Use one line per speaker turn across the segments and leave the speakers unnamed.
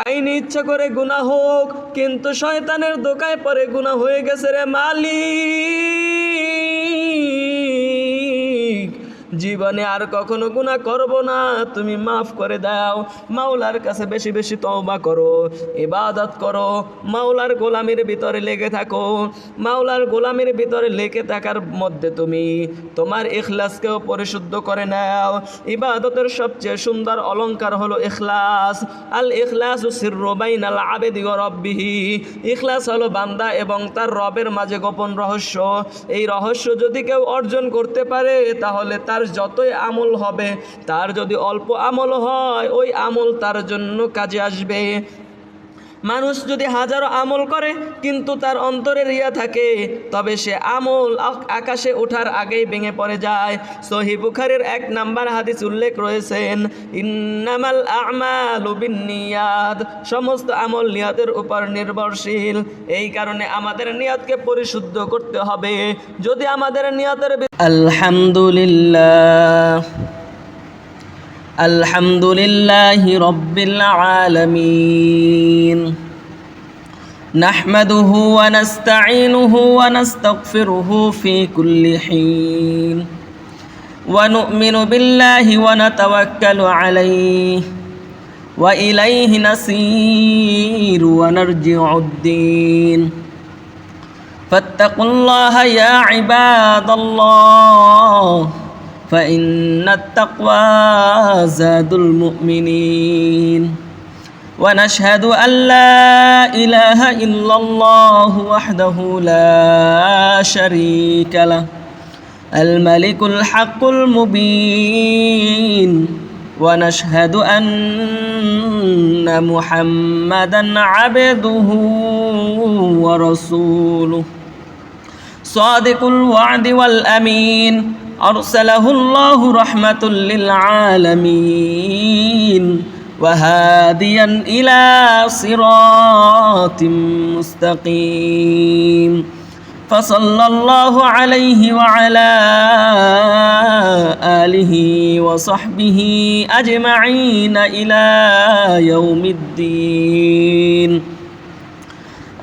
চাইনি ইচ্ছা করে গুনাহ হোক, কিন্তু শয়তানের ধোঁকায় পড়ে গুনাহ হয়ে গেছে রে মালিক, জীবনে আর কখনো গুনাহ করব না, তুমি মাফ করে দাও। মাওলার কাছে বেশি বেশি তওবা করো, ইবাদত করো, মাওলার গোলামির ভিতরে লেগে থাকো। মাওলার গোলামির ভিতরে লেগে থাকার মধ্যে তুমি তোমার ইখলাসকেও পরিশুদ্ধ করে নাও। ইবাদতের সবচেয়ে সুন্দর অলংকার হলো ইখলাস। আল ইখলাসু সিররু বাইনাল আবদি ওয়া রাব্বিহি। ইখলাস হলো বান্দা এবং তার রবের মাঝে গোপন রহস্য। এই রহস্য যদি কেউ অর্জন করতে পারে তাহলে তার যতই আমল হবে, তার যদি অল্প আমল হয় ওই আমল তার জন্য কাজে আসবে। মানুষ যদি হাজারো আমল করে কিন্তু তার অন্তরে রিয়া থাকে, তবে সে আমল আকাশে ওঠার আগেই ভেঙে পড়ে যায়। সহিহ বুখারীর 1 নম্বর হাদিস উল্লেখ রয়েছেন, ইন্নামাল আ'মালু বিন্নিয়াত, সমস্ত আমল নিয়তের উপর নির্ভরশীল। এই কারণে আমাদের নিয়তকে পরিশুদ্ধ করতে হবে। যদি আমাদের নিয়তের আলহামদুলিল্লাহ আলহামদুলিল্লাহি রাব্বিল আলামিন, নাহমাদুহু ওয়া নাস্তাঈনুহু ওয়া নাস্তাগফিরুহু ফি কুল্লি হিন, ওয়া নু'মিনু বিল্লাহি ওয়া নাতাওয়াক্কালু আলাইহি, ওয়া ইলাইহি নাসীরু ওয়া নারজিউদ্দিন। ফাত্তাকুল্লাহা ইয়া ইবাদাল্লাহ, فإن التقوى زاد المؤمنين. ونشهد أن لا إله إلا الله وحده لا شريك له، الملك الحق المبين. ونشهد أن محمدا عبده ورسوله صادق الوعد والأمين، أرسله الله رحمة للعالمين وهاديا إلى صراط مستقيم. فصلى الله عليه وعلى آله وصحبه أجمعين إلى يوم الدين.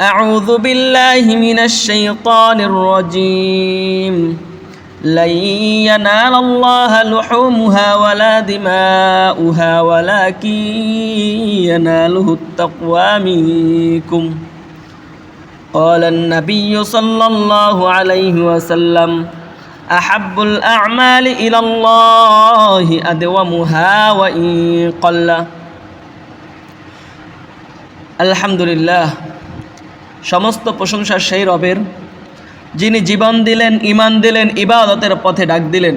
أعوذ بالله من الشيطان الرجيم. لن ينال الله لحومها ولا دماؤها ولكن يناله التقوى منكم. قال النبي صلى الله عليه وسلم: أحب الأعمال إلى الله أدومها وإن قل. আলহামদুলিল্লাহ, সমস্ত প্রশংসা সেই রবের যিনি জীবন দিলেন, ঈমান দিলেন, ইবাদতের পথে ডাক দিলেন।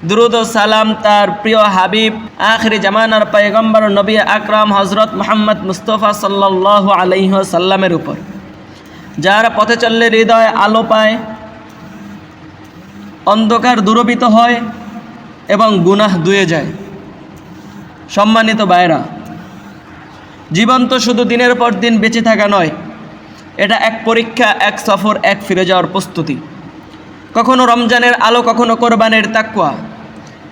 দুরূদ ও সালাম তার প্রিয় হাবিব আখিরি জামানার পয়গম্বর নবী আকরাম হযরত মুহাম্মদ মুস্তাফা সাল্লাল্লাহু আলাইহি ওয়াসাল্লামের উপর, যার পথে চললে হৃদয় আলো পায়, অন্ধকার দূরীভূত হয় এবং গুনাহ ধুয়ে যায়। সম্মানিত ভাইরা, জীবন তো শুধু দিনের পর দিন বেঁচে থাকা নয়, এটা এক পরীক্ষা, এক সফর, এক ফিরে যাওয়ার প্রস্তুতি। কখনো রমজানের আলো, কখনো কোরবানির তাকওয়া,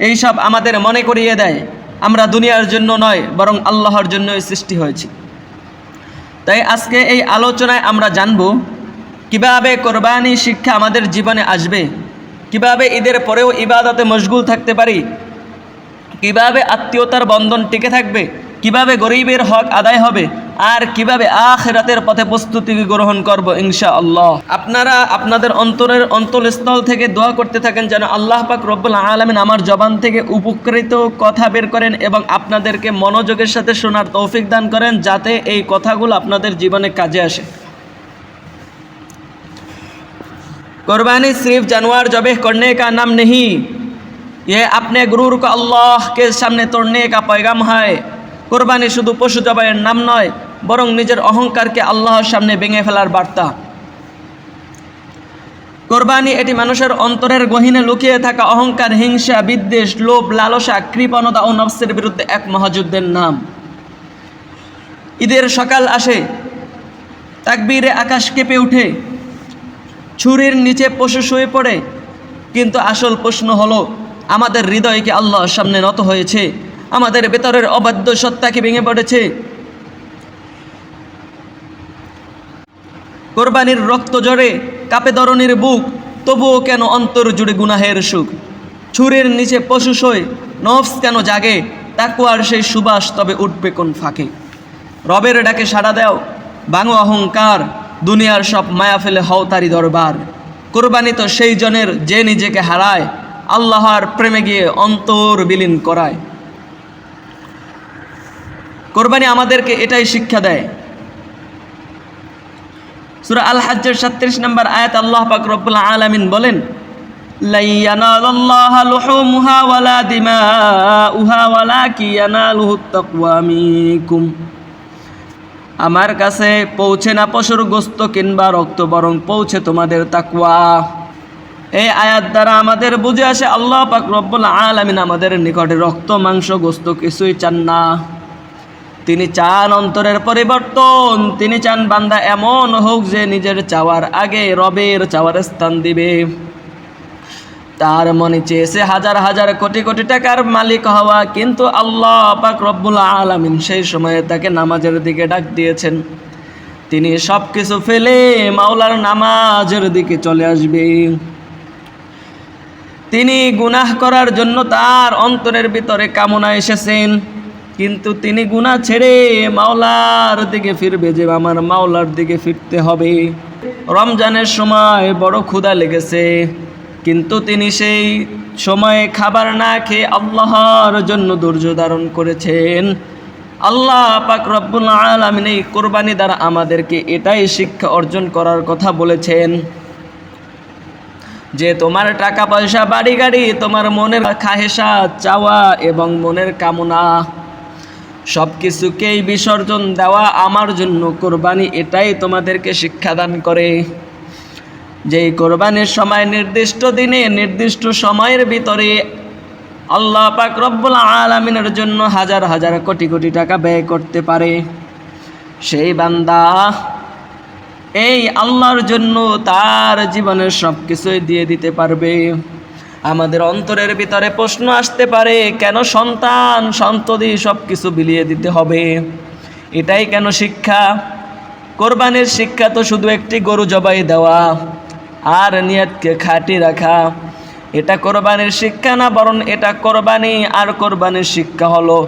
এইসব আমাদের মনে করিয়ে দেয় আমরা দুনিয়ার জন্য নয় বরং আল্লাহর জন্যই সৃষ্টি হয়েছি। তাই আজকে এই আলোচনায় আমরা জানব কিভাবে কোরবানি শিক্ষা আমাদের জীবনে আসবে, কিভাবে ঈদের পরেও ইবাদতে মশগুল থাকতে পারি, কিভাবে আত্মীয়তার বন্ধন টিকে থাকবে, কিভাবে গরিবের হক আদায় হবে, আর কিভাবে আখিরাতের পথে প্রস্তুতি গ্রহণ করব ইনশাআল্লাহ। আপনারা আপনাদের অন্তরস্থল থেকে দোয়া করতে থাকেন যেন আল্লাহ পাক রব্বুল আলামিন আমার জবান থেকে উপকৃত কথা বের করেন এবং আপনাদেরকে মনোযোগের সাথে শোনার তৌফিক দান করেন, যাতে এই কথাগুলো আপনাদের জীবনে কাজে আসে। कुर्बानी सिर्फ जानवर ज़बह करने का नाम नहीं, ये अपने गुरूर को अल्लाह के सामने तोड़ने का पैगाम है। कुर्बानी शुधु पशु जबाइয়ের नाम नय बरং निजेर अहंकार के आल्लाहर सामने भेंगे फेलार बार्ता। कुर्बानी एटी मानुषेर अंतरेर गहिने लुकिये थाका अहंकार, हिंसा, विद्वेष, लोभ, लालसा, कृपणता और नफ्सेर बिरुद्धे एक महायुद्धेर नाम। ईदेर सकाल आसे, ताकबीरे आकाश केঁপে उठे, छुरीर नीचे पशु शुয়ে पड़े, किन्तु आसल प्रश्न हलो आमादेर हृदय कि आल्लाहर सामने নত হয়েছে? आमादेर भेतरेर अबाध्य सत्ता कि भेंगे पड़ेছে? কোরবানির রক্ত জড়ে কাঁপে ধরণীর বুক, তবুও কেন অন্তর জুড়ে গুনাহের সুখ? ছুরির নিচে পশু সই নফস কেন জাগে, তাকওয়ার সেই সুবাস তবে উঠবে কোন ফাঁকে? রবের ডাকে সাড়া দাও, ভাঙো অহংকার, দুনিয়ার সব মায়া ফেলে হও তারি দরবার। কোরবানি তো সেই জনের যে নিজেকে হারায়, আল্লাহর প্রেমে গিয়ে অন্তর বিলীন করায়। কোরবানি আমাদেরকে এটাই শিক্ষা দেয়। সূরা আল হজ্জের ৩৭ নম্বর আয়াত আল্লাহ পাক রব্বুল আলামিন বলেন, লা ইয়ানালুল্লাহা লুহুমুহা ওয়ালা দিমাউহা ওয়ালাকিন ইয়ানালুহুত তাকওয়া মিনকুম। আমার কাছে পৌঁছে না পশুর গোস্ত কিংবা রক্ত, বরং পৌঁছে তোমাদের তাকওয়া। এই আয়াত দ্বারা আমাদের বুঝে আসে আল্লাহ পাক রব্বুল আলামিন আমাদের নিকটে রক্ত মাংস গোস্ত কিছুই চান না। তিনি চান অন্তরের পরিবর্তন। তিনি চান বান্দা এমন হোক যে নিজের চাওয়ার আগে রবের চাওয়ার স্থান দিবে। তার মনে চেয়েছে হাজার হাজার কোটি কোটি টাকার মালিক হওয়া, কিন্তু আল্লাহ পাক রব্বুল আলামিন সেই সময়ে তাকে নামাজের দিকে ডাক দিয়েছেন। তিনি সব কিছু ফেলে মাওলার নামাজের দিকে চলে আসবে। তিনি গুনাহ করার জন্য তার অন্তরের ভিতরে কামনা এসেছেন, কিন্তু তিনি গুনাহ ছেড়ে মাওলার দিকে ফিরবে, যে আমার মাওলার দিকে ফিরতে হবে। রমজানের সময় বড় ক্ষুধা লেগেছে, কিন্তু তিনি সেই সময়ে খাবার না খেয়ে আল্লাহর জন্য ধৈর্য ধারণ করেছেন। আল্লাহ পাক রব্বুল আলামিন এই কোরবানি দ্বারা আমাদেরকে এটাই শিক্ষা অর্জন করার কথা বলেছেন, যে তোমার টাকা পয়সা বাড়ি গাড়ি, তোমার মনের খাহেশা চাওয়া এবং মনের কামনা সব কিছুকেই বিসর্জন দেওয়া আমার জন্য কোরবানি এটাই তোমাদেরকে শিক্ষাদান করে। যেই কোরবানির সময় নির্দিষ্ট দিনে নির্দিষ্ট সময়ের ভিতরে আল্লাহ পাক রব্বুল আলামিনের জন্য হাজার হাজার কোটি কোটি টাকা ব্যয় করতে পারে, সেই বান্দা এই আল্লাহর জন্য তার জীবনের সব কিছুই দিয়ে দিতে পারবে। আমাদের অন্তরের ভিতরে প্রশ্ন আসতে পারে, কেন সন্তান সন্ততি সব কিছু বিলিয়ে দিতে হবে? এটাই কেন শিক্ষা? কোরবানির শিক্ষা তো শুধু একটি গরু জবাই দেওয়া আর নিয়তকে খাঁটি রাখা। এটা কোরবানির শিক্ষা না, বরং এটা কোরবানি আর কোরবানির শিক্ষা হলো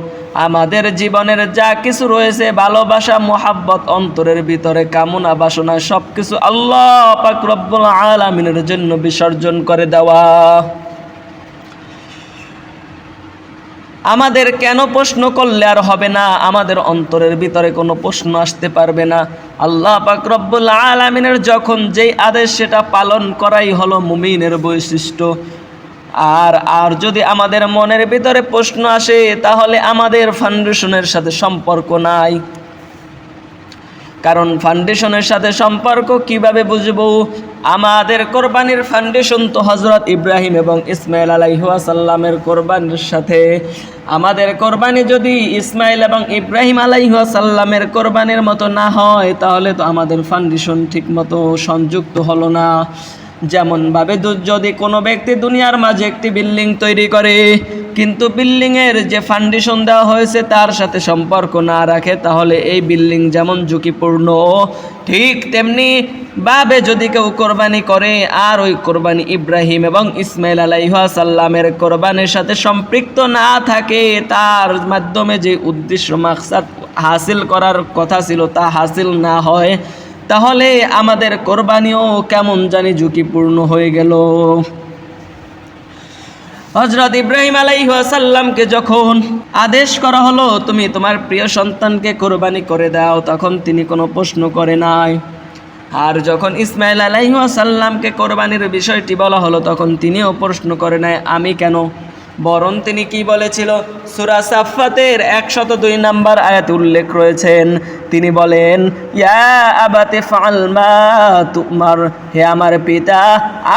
আমাদের জীবনের যা কিছু রয়েছে, ভালোবাসা মোহাব্বত অন্তরের ভিতরে কামনা বাসনা সব কিছু আল্লাহ পাক রব্বুল আলামিনের জন্য বিসর্জন করে দেওয়া। আমাদের কেন প্রশ্ন করলে আর হবে না? আমাদের অন্তরের ভিতরে কোনো প্রশ্ন আসতে পারবে না। আল্লাহ পাক রব্বুল আলামিনের যখন যেই আদেশ সেটা পালন করাই হলো মুমিনের বৈশিষ্ট্য। আর যদি আমাদের মনের ভিতরে প্রশ্ন আসে, তাহলে আমাদের ফাউন্ডেশনের সাথে সম্পর্ক নাই। কারণ ফাউন্ডেশনের সাথে সম্পর্ক কিভাবে বুঝবো? আমাদের কোরবানির ফাউন্ডেশন তো হযরত ইব্রাহিম এবং ইসমাইল আলাইহিস সালামের কোরবানির সাথে। আমাদের কোরবানি যদি ইসমাইল এবং ইব্রাহিম আলাইহিস সালামের কোরবানির মতো না হয়, তাহলে তো আমাদের ফাউন্ডেশন ঠিকমতো সংযুক্ত হলো না। যেমনভাবে যদি কোনো ব্যক্তি দুনিয়ার মাঝে একটি বিল্ডিং তৈরি করে, কিন্তু বিল্ডিংয়ের যে ফাউন্ডেশন দেওয়া হয়েছে তার সাথে সম্পর্ক না রাখে, তাহলে এই বিল্ডিং যেমন ঝুঁকিপূর্ণ, ঠিক তেমনি ভাবে যদি কেউ কোরবানি করে আর ওই কোরবানি ইব্রাহিম এবং ইসমাইল আলাইহিস সালামের কোরবানির সাথে সম্পৃক্ত না থাকে, তার মাধ্যমে যে উদ্দেশ্য মাকসাদ হাসিল করার কথা ছিল তা হাসিল না হয়, তাহলে আমাদের কোরবানিও কেমন জানি ঝুঁকিপূর্ণ হয়ে গেল। হযরত ইব্রাহিম আলাইহিস সালামকে যখন আদেশ করা হলো তুমি তোমার প্রিয় সন্তানকে কোরবানি করে দাও, তখন তিনি কোনো প্রশ্ন করে নাই। আর যখন ইসমাইল আলাইহিস সালামকে কোরবানির বিষয়টি বলা হলো, তখন তিনিও প্রশ্ন করে নাই আমি কেন, বরং তিনি কি বলেছিল? সূরা সাফফাতের 102 নম্বর আয়াতে উল্লেখ রয়েছেন, তিনি বলেন, ইয়া আবাতি ফাআল মা তুমার, হে আমার পিতা,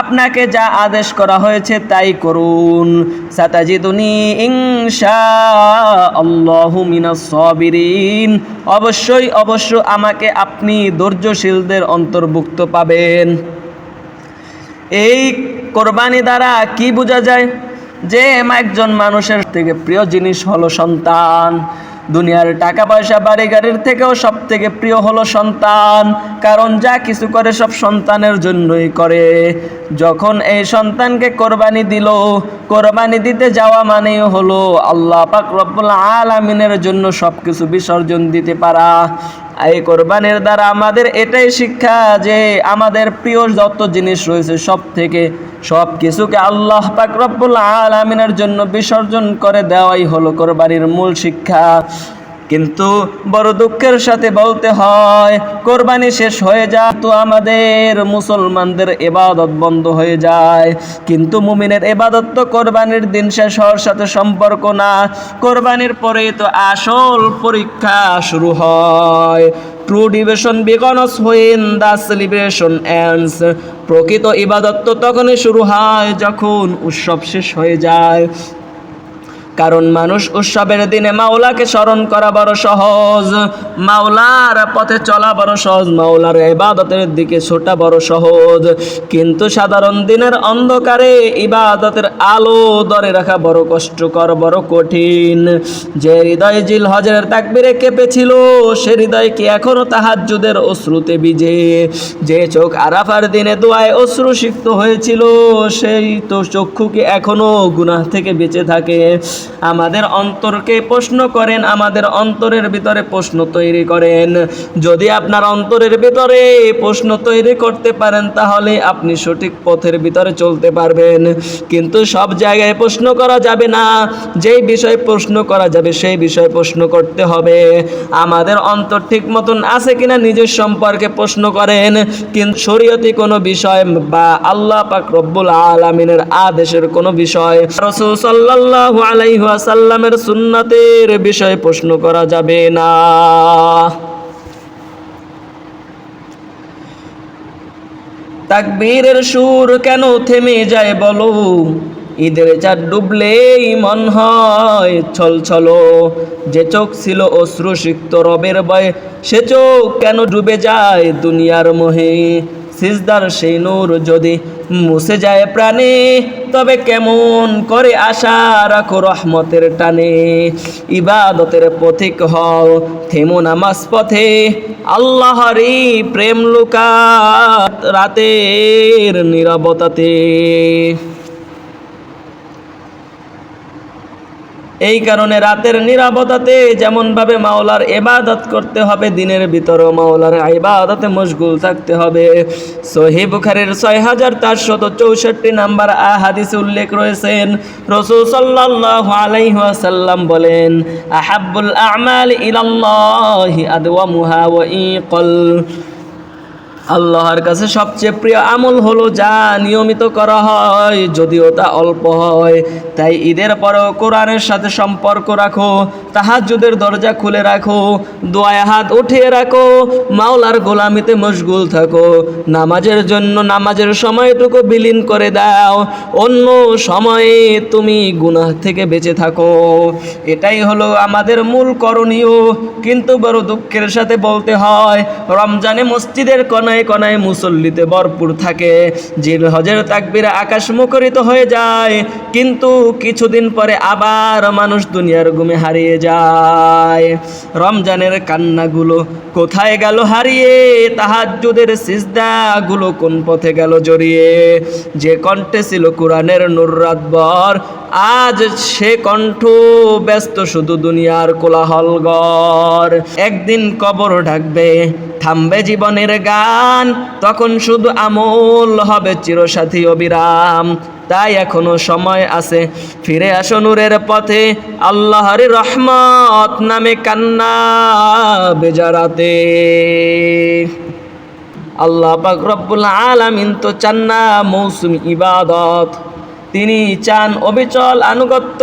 আপনাকে যা আদেশ করা হয়েছে তাই করুন। সাতাজিদুনি ইনশাআল্লাহু মিনাস সাবিরিন, অবশ্যই আমাকে আপনি ধৈর্যশীলদের অন্তর্ভুক্ত পাবেন। এই কোরবানি দ্বারা কি বোঝা যায়? যে একজন মানুষের থেকে প্রিয় জিনিস হলো সন্তান। দুনিয়ার টাকা পয়সা বাড়ি গাড়ির থেকেও সব থেকে প্রিয় হলো সন্তান, কারণ যা কিছু করে সব সন্তানের জন্যই করে। যখন এই সন্তানকে কোরবানি দিল, কোরবানি দিতে যাওয়া মানেই হলো আল্লাহ পাক রব্বুল আলামিনের জন্য সবকিছু বিসর্জন দিতে পারা। এই কোরবানির দ্বারা আমাদের এটাই শিক্ষা যে আমাদের প্রিয় যত জিনিস রয়েছে সব কিছুকে আল্লাহ পাক রব্বুল আলামিনের জন্য বিসর্জন করে দেওয়াই হলো কোরবানির মূল শিক্ষা। কিন্তু বড় দুঃখের সাথে বলতে হয়, কোরবানি শেষ হয়ে যায় তো আমাদের মুসলমানদের ইবাদত বন্ধ হয়ে যায়। কিন্তু মুমিনের ইবাদত তো কোরবানির দিন শেষ হওয়ার সাথে সম্পর্ক না, কোরবানির পরেই তো আসল পরীক্ষা শুরু হয়। True devotion begins when the celebration ends. প্রকৃত ইবাদত তো তখনই শুরু হয় যখন উৎসব শেষ হয়ে যায়। কারণ মানুষ উৎসবের দিনে মাওলাকে স্মরণ করা বড় সহজ, মাওলার পথে চলা বড় সহজ, মাওলার ইবাদতের দিকে ছোটা বড় সহজ। কিন্তু সাধারণ দিনের অন্ধকারে ইবাদতের আলো ধরে রাখা বড় কষ্টকর, বড় কঠিন। যে হৃদয় জিলহজের তাকবীরে কেঁপেছিল, সে হৃদয় কি এখনো তাহাজ্জুদের অশ্রুতে ভিজে? যে চোখ আরাফার দিনে দোয়ায় অশ্রু সিক্ত হয়েছিল, সেই তো চক্ষু কি এখনো গুনাহ থেকে বেঁচে থাকে? আমাদের অন্তরকে প্রশ্ন করেন, আমাদের অন্তরের ভিতরে প্রশ্ন তৈরি করেন। যদি আপনার অন্তরের ভিতরে প্রশ্ন তৈরি করতে পারেন, তাহলে আপনি সঠিক পথের ভিতরে চলতে পারবেন। কিন্তু সব জায়গায় প্রশ্ন করা যাবে না, যেই বিষয়ে প্রশ্ন করা যাবে সেই বিষয়ে প্রশ্ন করতে হবে। আমাদের অন্তর ঠিক মতন আছে কিনা নিজের সম্পর্কে প্রশ্ন করেন, কিন্তু শরীয়তি কোনো বিষয় বা আল্লাহ পাক রব্বুল আলামিনের আদেশের কোনো বিষয়, রাসূল সাল্লাল্লাহু আলাইহি ওয়াসাল্লামের সুন্নাতের বিষয়ে প্রশ্ন করা যাবে না। তাকবীরের সুর কেন থেমে যায় বলো? ঈদের চাঁদ ডুবলেই মন হয় ছলছলো। যে চোখ ছিল অশ্রু সিক্ত রবের ভয়ে, সে চোখ কেন ডুবে যায় দুনিয়ার মোহে? সিজদার সেই নূর যদি মুছে যায় প্রাণে, তবে কেমন করে আশা রাখো রহমতের টানে? ইবাদতের পথিক হও, থেমো নামাজ পথে, আল্লাহরই প্রেম লুকা রাতের নীরবতাতে। এই কারণে রাতের নীরবতাতে যেমনভাবে মাওলার ইবাদত করতে হবে, দিনের ভিতরেও মাওলার ইবাদতে মশগুল থাকতে হবে। সহিহ বুখারীর ৬৪৬৪ নাম্বার হাদিসে উল্লেখ রয়েছেন, রাসূল সাল্লাল্লাহু আলাইহি ওয়াসাল্লাম বলেন, আহাব্বুল আ'মাল ইলাল্লাহি আদওয়ামুহা ওয়া ইকাল। আল্লাহর কাছে সবচেয়ে প্রিয় আমল হলো যা নিয়মিত করা হয়, যদিও তা অল্প হয়। তাই ঈদের পরেও কোরআনের সাথে সম্পর্ক রাখো, তাহাজ্জুদের দরজা খুলে রাখো, দোয়ায় হাত উঠিয়ে রাখো, মাওলার গোলামিতে মশগুল থাকো। নামাজের জন্য নামাজের সময়টুকু বিলীন করে দাও, অন্য সময়ে তুমি গুনাহ থেকে বেঁচে থাকো। এটাই হলো আমাদের মূল করণীয়। কিন্তু বড় দুঃখের সাথে বলতে হয়, রমজানে মসজিদের কোনায় কোনায় মুসল্লিতে ভরপুর থাকে, জিলহজের তাকবীরে আকাশ মুখরিত হয়ে যায়, কিন্তু কিছুদিন পরে আবার মানুষ দুনিয়ার ঘুমে হারিয়ে যায়। রমজানের কান্নাগুলো কোথায় গেল হারিয়ে? তাহাজ্জুদের সিজদাগুলো কোন পথে গেল জড়িয়ে? যে কণ্ঠে ছিল কোরআনের নূর রাতভর, আজ সে কণ্ঠ ব্যস্ত শুধু দুনিয়ার কোলাহলগর। একদিন কবর ঢাকবে, থামবে জীবনের গান, তখন শুধু আমল হবে চিরসাথী অবিরাম। তাই এখনো সময় আছে, ফিরে আসো নূরের পথে, আল্লাহর রহমত নামে কান্না বেজারাতে। আল্লাহ পাক রব্বুল আলামিন তো চান না মৌসুমি ইবাদত, তিনি চান অবিচল আনুগত্য।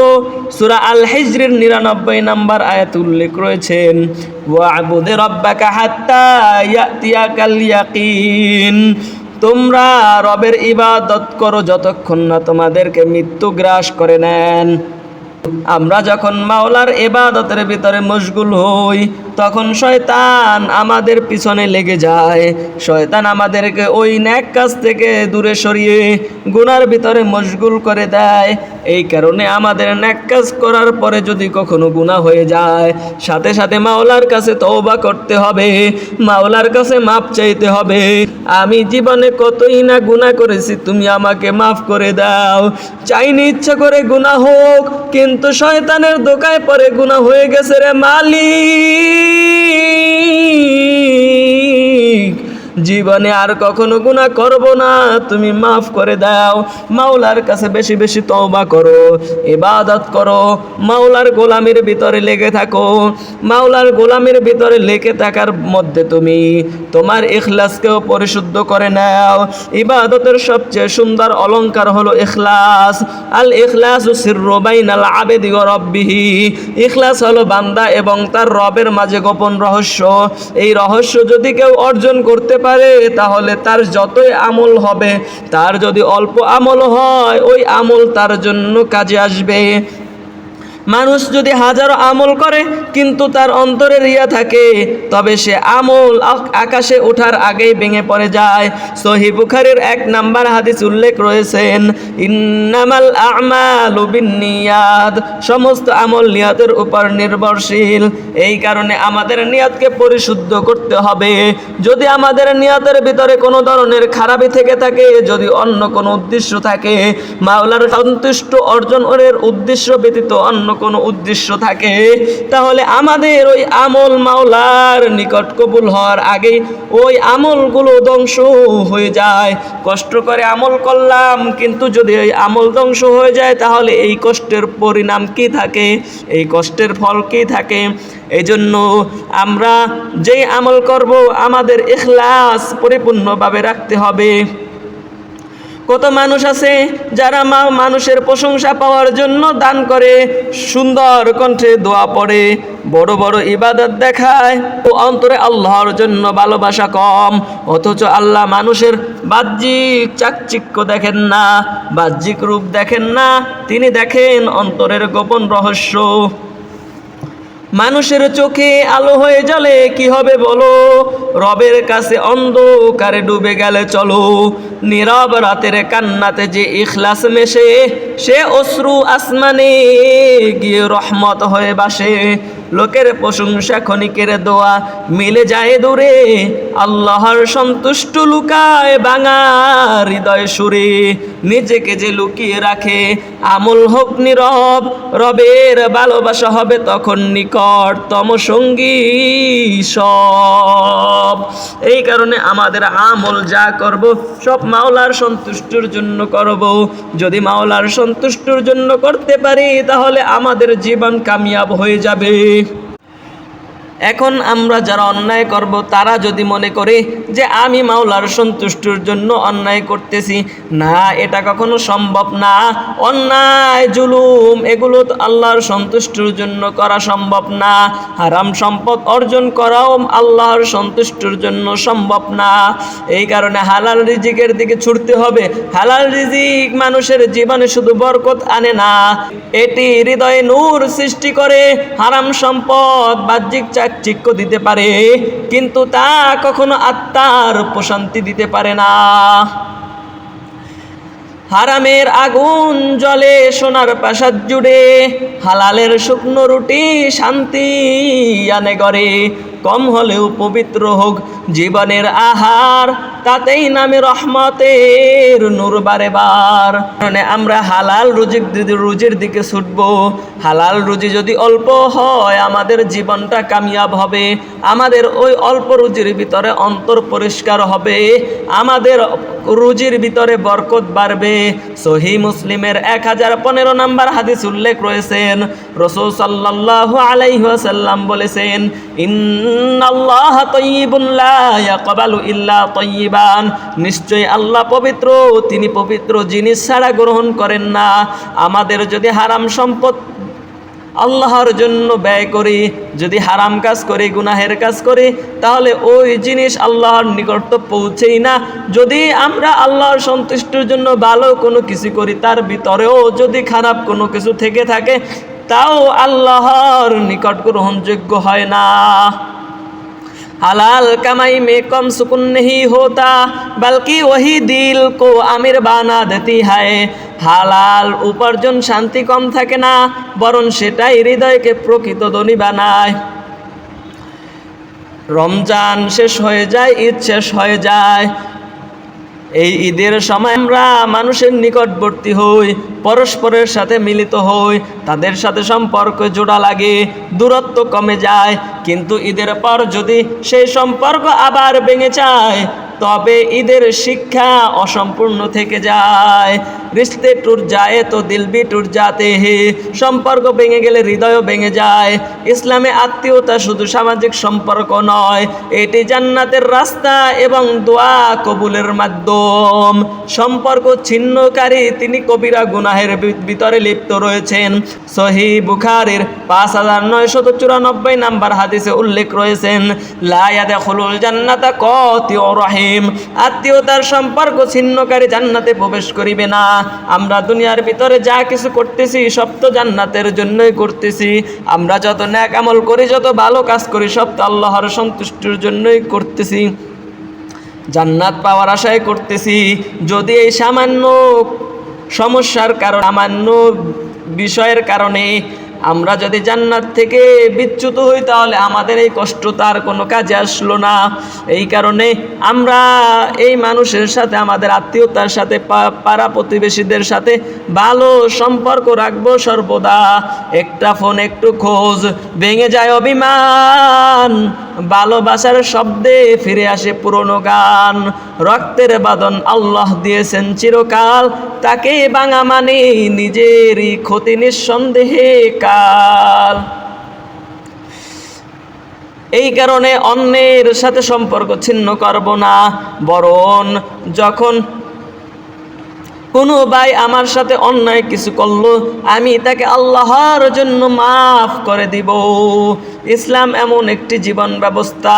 সূরা আল হিজরের ৯৯ নম্বর আয়াতে উল্লেখ রয়েছেন, ওয়া'বুদ রাব্বাকা হাত্তা ইয়াতিয়াকাল ইয়াকিন। তোমরা রবের ইবাদত করো যতক্ষণ না তোমাদেরকে মৃত্যু গ্রাস করে নেন। আমরা যখন মাওলার ইবাদতের ভিতরে মশগুল হই, তখন শয়তান আমাদের পিছনে লেগে যায়। শয়তান আমাদেরকে ওই নেক কাজ থেকে দূরে সরিয়ে গুনার ভিতরে মশগুল করে দেয়। এই কারণে আমাদের নেক কাজ করার পরে যদি কখনো গুনাহ হয়ে যায়, সাথে সাথে মাওলার কাছে তওবা করতে হবে, মাওলার কাছে মাপ চাইতে হবে। আমি জীবনে কতই না গুনাহ করেছি, তুমি আমাকে মাফ করে দাও। চাইনি ইচ্ছা করে গুনাহ হোক, কিন্তু শয়তানের ধোঁকায় পরে গুনাহ হয়ে গেছে রে মালিক। জীবনে আর কখনো গুনাহ করব না, তুমি মাফ করে দাও। মাওলার কাছে বেশি বেশি তওবা করো, ইবাদত করো, মাওলার গোলামির ভিতরে লেগে থাকো। মাওলার গোলামির ভিতরে লেগে থাকার মধ্যে তুমি তোমার ইখলাসকেও পরিশুদ্ধ করে নাও। ইবাদতের সবচেয়ে সুন্দর অলংকার হলো ইখলাস। আল ইখলাসু সিররু বাইনাল আবদি ওয়া রাব্বিহি। ইখলাস হলো বান্দা এবং তার রবের মাঝে গোপন রহস্য। এই রহস্য যদি কেউ অর্জন করতে পারে, তাহলে তার যতই আমল হবে, তার যদি অল্প আমল হয়, ওই আমল তার জন্য কাজে আসবে। মানুষ যদি হাজারো আমল করে কিন্তু তার অন্তরে রিয়া থাকে, তবে সে আমল আকাশে ওঠার আগেই ভেঙে পড়ে যায়। সহিহ বুখারীর 1 নাম্বার হাদিস উল্লেখ রয়েছেন, ইন্নামাল আ'মালু বিন্নিয়াত। সমস্ত আমল নিয়তের উপর নির্ভরশীল। এই কারণে আমাদের নিয়তকে পরিশুদ্ধ করতে হবে। যদি আমাদের নিয়তের ভিতরে কোনো ধরনের খারাপি থেকে থাকে, যদি অন্য কোনো উদ্দেশ্য থাকে, মাওলার সন্তুষ্ট অর্জনের উদ্দেশ্য ব্যতীত অন্য কোনো উদ্দেশ্য থাকে, তাহলে আমাদের ওই আমল মাওলার নিকট কবুল হওয়ার আগেই ওই আমলগুলো ধ্বংস হয়ে যায়। কষ্ট করে আমল করলাম, কিন্তু যদি ওই আমল ধ্বংস হয়ে যায়, তাহলে এই কষ্টের পরিণাম কি থাকে, এই কষ্টের ফল কি থাকে? এই জন্য আমরা যেই আমল করব, আমাদের ইখলাস পরিপূর্ণভাবে রাখতে হবে। কত মানুষ আছে যারা মানুষের প্রশংসা পাওয়ার জন্য দান করে, সুন্দর কণ্ঠে দোয়া পড়ে, বড় বড় ইবাদত দেখায়, ও অন্তরে আল্লাহর জন্য ভালোবাসা কম। অথচ আল্লাহ মানুষের বাহ্যিক চাকচিক্য দেখেন না, বাহ্যিক রূপ দেখেন না, তিনি দেখেন অন্তরের গোপন রহস্য। মানুষের চোখে আলো হয়ে জ্বলে, কি হবে বলো? রবের কাছে অন্ধকারে ডুবে গেলে চলো। নীরব রাতের কান্নাতে যে ইখলাস মেশে, সে অশ্রু আসমানে গিয়ে রহমত হয়ে বাসে। লোকের প্রশংসা ক্ষণিকের দোয়া মিলে যায় দূরে, আল্লাহর সন্তুষ্ট লুকায় ভাঙা হৃদয় সুরে। নিজেকে যে লুকিয়ে রাখে, আমল হোক নীরব, রবের ভালোবাসা হবে তখন নিকটতম সঙ্গী সব। এই কারণে আমাদের আমল যা করব, সব মাওলার সন্তুষ্টির জন্য করব। যদি মাওলার সন্তুষ্টির জন্য করতে পারি, তাহলে আমাদের জীবন কামিয়াব হয়ে যাবে। এখন আমরা যারা অন্যায় করব, তারা যদি মনে করে যে আমি মাওলার সন্তুষ্টির জন্য অন্যায় করতেছি, না, এটা কখনো সম্ভব না। অন্যায় জুলুম এগুলো তো আল্লাহর সন্তুষ্টির জন্য করা সম্ভব না। হারাম সম্পদ অর্জন করাও আল্লাহর সন্তুষ্টির জন্য সম্ভব না। এই কারণে হালাল রিজিকের দিকে ছুটতে হবে। হালাল রিজিক মানুষের জীবনে শুধু বরকত আনে না, এটি হৃদয়ে নূর সৃষ্টি করে। হারাম সম্পদ বাহ্যিক চাকচিক্য দিতে পারে, কিন্তু তা কখনো আত্মার প্রশান্তি দিতে পারে না। হারামের আগুন জ্বলে সোনার প্রাসাদ জুড়ে, হালালের শুকনো রুটি শান্তি আনে ঘরে। কম হলেও পবিত্র হোক জীবনের আহার, তাতেই নামে রহমতের নূর বারে বার। মানে আমরা হালাল রুজির দিকে ছুটব। হালাল রুজি যদি অল্প হয়, আমাদের জীবনটা কামিয়াব হবে। আমাদের ওই অল্প রুজির ভিতরে অন্তর পরিষ্কার হবে, আমাদের রুজির ভিতরে বরকত বাড়বে। সহিহ মুসলিমের 1015 নম্বর হাদিস উল্লেখ রয়েছেন, রাসূল সাল্লাল্লাহু আলাইহি ওয়াসাল্লাম বলেছেন, ইন্নাল্লাহ তাইয়্যিবুন লা ইয়াকবালু ইল্লা তাইয়্যিবান। নিশ্চয়ই আল্লাহ পবিত্র, তিনি পবিত্র জিনিস ছাড়া গ্রহণ করেন না। আমাদের যদি হারাম সম্পদ আল্লাহর জন্য ব্যয় করি, যদি হারাম কাজ করি, গুনাহের কাজ করি, তাহলে ওই জিনিস আল্লাহর নিকট তো পৌঁছেই না। যদি আমরা আল্লাহর সন্তুষ্টির জন্য ভালো কোনো কিছু করি, তার ভিতরেও যদি খারাপ কোনো কিছু থেকে থাকে, তাও আল্লাহর নিকট গ্রহণযোগ্য হয় না। हलाल कमाई में कम सुकून नहीं होता बल्कि वही दिल को आमिर बना देती है। হালাল উপার্জন শান্তি কম থাকে না, বরং সেটাই হৃদয়কে প্রকৃত ধনী বানায়। রমজান শেষ হয়ে যায়, ঈদ শেষ হয়ে যায়। এই ঈদের সময় আমরা মানুষের নিকটবর্তী হই, পরস্পরের সাথে মিলিত হই, তাদের সাথে সম্পর্ক জোড়া লাগে, দূরত্ব কমে যায়। কিন্তু ঈদের পর যদি সেই সম্পর্ক আবার ভেঙে যায়, তবে ঈদের শিক্ষা অসম্পূর্ণ থেকে যায়। রিশতে টুট যায় তো দিল ভি টুট जाते हैं। সম্পর্ক ভেঙে গেলে হৃদয়ও ভেঙে যায়। ইসলামে আত্মীয়তা শুধু সামাজিক সম্পর্ক নয়, এটি জান্নাতের রাস্তা এবং দোয়া কবুলের মাধ্যম। সম্পর্ক ছিন্নকারী তিনি কবিরা গুনাহের ভিতরে লিপ্ত রয়েছেন। সহিহ বুখারীর 5994 নাম্বার হাদিসে উল্লেখ রয়েছেন, লা ইয়াদখুলুল জান্নাতা কাতিউর রহিম। আত্মীয়তার সম্পর্ক ছিন্নকারী জান্নাতে প্রবেশ করিবে না। আমরা দুনিয়ার ভিতরে যা কিছু করতেছি সব তো জান্নাতের জন্যই করতেছি। আমরা যত নেক আমল করি, যত ভালো কাজ করি, সব তো আল্লাহর সন্তুষ্টির জন্যই করতেছি, জান্নাত পাওয়ার আশায় করতেছি। যদি এই সামান্য সমস্যার কারণে, সামান্য বিষয়ের কারণে আমরা যদি জান্নাত থেকে বিচ্যুত হই, তাহলে আমাদের এই কষ্ট তার কোনো কাজে আসলো না। এই কারণে আমরা এই মানুষের সাথে, আমাদের আত্মীয়তার সাথে, পাড়া প্রতিবেশীদের সাথে ভালো সম্পর্ক রাখবো সর্বদা। একটা ফোন, একটু খোঁজ, ভেঙে যায় অভিমান, ভালোবাসার শব্দে ফিরে আসে পুরনো গান। রক্তের বাঁধন আল্লাহ দিয়েছেন চিরকাল, তাকে ভাঙা মানে নিজেরই ক্ষতি নিঃসন্দেহে কাল। এই কারণে অন্যের সাথে সম্পর্ক ছিন্ন করব না, বরং যখন কোনো ভাই আমার সাথে অন্যায় কিছু করলো, আমি তাকে আল্লাহর জন্য মাফ করে দিব। ইসলাম এমন একটি জীবন ব্যবস্থা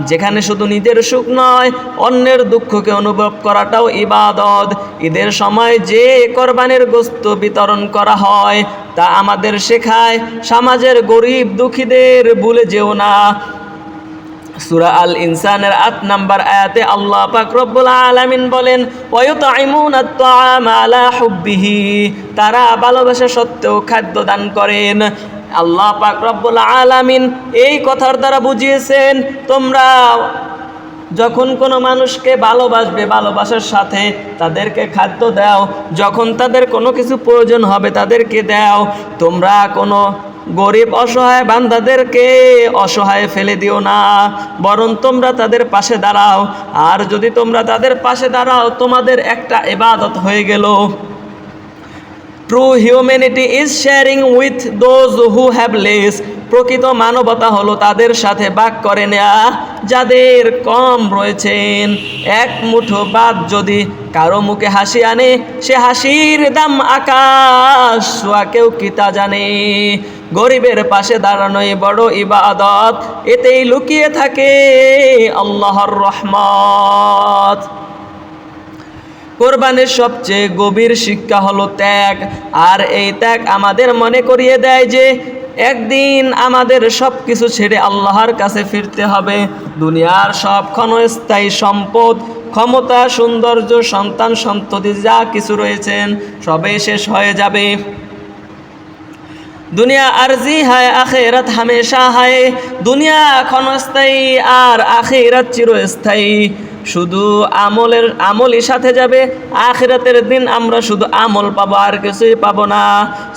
যেখানে শুধু নিজের সুখ নয়, অন্যের দুঃখকে অনুভব করাটাও ইবাদত। ঈদের সময় যে কোরবানির গোশত বিতরণ করা হয়, তা আমাদের শেখায় সমাজের গরিব দুঃখীদের ভুলে যেও না। সূরা আল ইনসানের 8 নম্বর আয়াতে আল্লাহ পাক রব্বুল আলামিন বলেন, ওয়ায়ুতঈমুনাত তাআমা আলা হুব্বিহি। তারা ভালোবাসা সত্ত্বেও খাদ্য দান করেন। আল্লাহ পাক রব্বুল আলামিন এই কথার দ্বারা বুঝিয়েছেন, তোমরা যখন কোনো মানুষকে ভালোবাসবে, ভালোবাসার সাথে তাদেরকে খাদ্য দাও। যখন তাদের কোনো কিছু প্রয়োজন হবে, তাদেরকে দাও। তোমরা কোনো গরিব অসহায় বান্দাদেরকে অসহায় ফেলে দিও না, বরং তোমরা তাদের পাশে দাঁড়াও। আর যদি তোমরা তাদের পাশে দাঁড়াও, তোমাদের একটা ইবাদত হয়ে গেল। True humanity is sharing with those who have less. প্রকৃত মানবতা হলো তাদের সাথে ভাগ করে নেওয়া যাদের কম রয়েছেন। এক মুঠো ভাত যদি কারো মুখে হাসি আনে, সে হাসির দাম আকাশ সোয়া কেউ কি তা জানে। গরিবের পাশে দাঁড়ানোই বড় ইবাদত, এতেই লুকিয়ে থাকে আল্লাহর রহমত। কোরবানির সবচেয়ে গভীর শিক্ষা হলো ত্যাগ। আর এই ত্যাগ আমাদের মনে করিয়ে দেয় যে একদিন আমাদের সব কিছু ছেড়ে আল্লাহর কাছে ফিরতে হবে। দুনিয়ার সব ক্ষণস্থায়ী সম্পদ, ক্ষমতা, সৌন্দর্য, সন্তান সন্ততি যা কিছু রয়েছেন, সবই শেষ হয়ে যাবে। দুনিয়া আরজি হায়, আখিরাত হামেশা হায়। দুনিয়া ক্ষণস্থায়ী আর আখিরাত চিরস্থায়ী। শুধু আমলই সাথে যাবে। আখিরাতের দিন আমরা শুধু আমল পাবো, আর কিছুই পাবো না।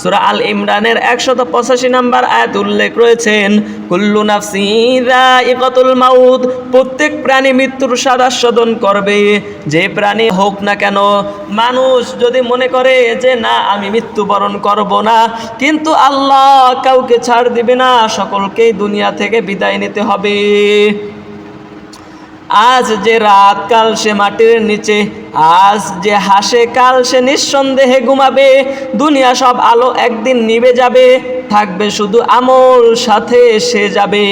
সূরা আল ইমরানের 185 নম্বর আয়াত উল্লেখ রয়েছেন, কুল্লু নাফসিন যায়িকাতুল মাউত। প্রত্যেক প্রাণী মৃত্যুর স্বাদ আস্বাদন করবে, যে প্রাণী হোক না কেন। মানুষ যদি মনে করে যে না, আমি মৃত্যুবরণ করব না, কিন্তু আল্লাহ কাউকে ছাড় দিবে না, সকলকেই দুনিয়া থেকে বিদায় নিতে হবে। আজ যে রাত, কাল সে মাটির নিচে। আজ যে হাসে, কাল সে নিঃসন্দেহে ঘুমাবে। দুনিয়া সব আলো একদিন নিভে যাবে, থাকবে শুধু আমল সাথে সে যাবে।